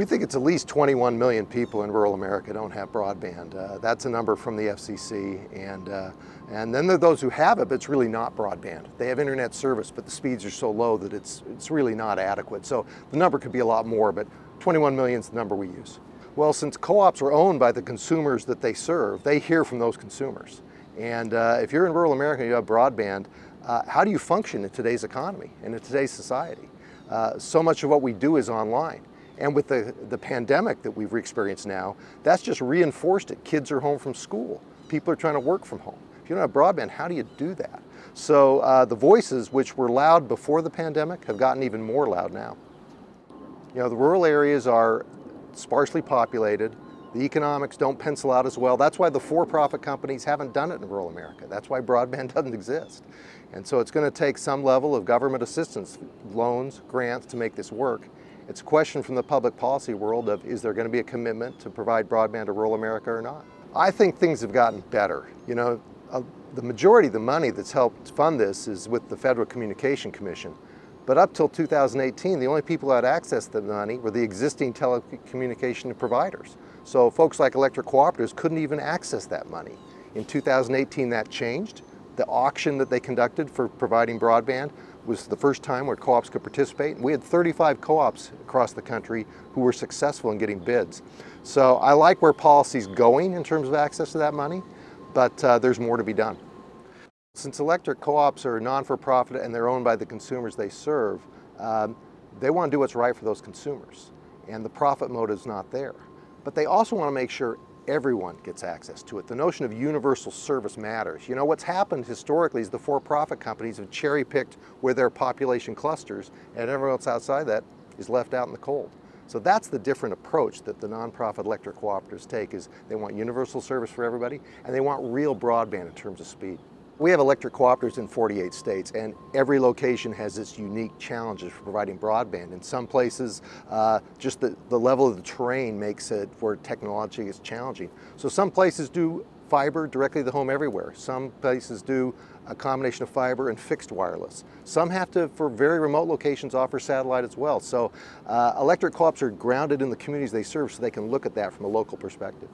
We think it's at least 21 million people in rural America don't have broadband. That's a number from the FCC, and then there are those who have it, but it's really not broadband. They have internet service, but the speeds are so low that it's really not adequate. So the number could be a lot more, but 21 million is the number we use. Well, since co-ops are owned by the consumers that they serve, they hear from those consumers. And if you're in rural America and you have broadband, how do you function in today's economy and in today's society? So much of what we do is online. And with the pandemic that we've experienced now, that's just reinforced it. Kids are home from school. People are trying to work from home. If you don't have broadband, how do you do that? So the voices which were loud before the pandemic have gotten even more loud now. You know, the rural areas are sparsely populated. The economics don't pencil out as well. That's why the for-profit companies haven't done it in rural America. That's why broadband doesn't exist. And so it's going to take some level of government assistance, loans, grants to make this work. It's a question from the public policy world of, is there going to be a commitment to provide broadband to rural America or not? I think things have gotten better. You know, the majority of the money that's helped fund this is with the Federal Communication Commission. But up till 2018, the only people who had access to the money were the existing telecommunication providers. So folks like electric cooperatives couldn't even access that money. In 2018, that changed. The auction that they conducted for providing broadband was the first time where co-ops could participate. We had 35 co-ops across the country who were successful in getting bids. So I like where policy's going in terms of access to that money, but there's more to be done. Since electric co-ops are non-for-profit and they're owned by the consumers they serve, they want to do what's right for those consumers, and the profit motive's not there. But they also want to make sure everyone gets access to it. The notion of universal service matters. You know, what's happened historically is the for-profit companies have cherry-picked where their population clusters, and everyone else outside that is left out in the cold. So that's the different approach that the nonprofit electric cooperatives take, is they want universal service for everybody, and they want real broadband in terms of speed. We have electric cooperatives in 48 states, and every location has its unique challenges for providing broadband. In some places, just the level of the terrain makes it where technology is challenging. So some places do fiber directly to the home everywhere. Some places do a combination of fiber and fixed wireless. Some have to, for very remote locations, offer satellite as well. So electric co-ops are grounded in the communities they serve, so they can look at that from a local perspective.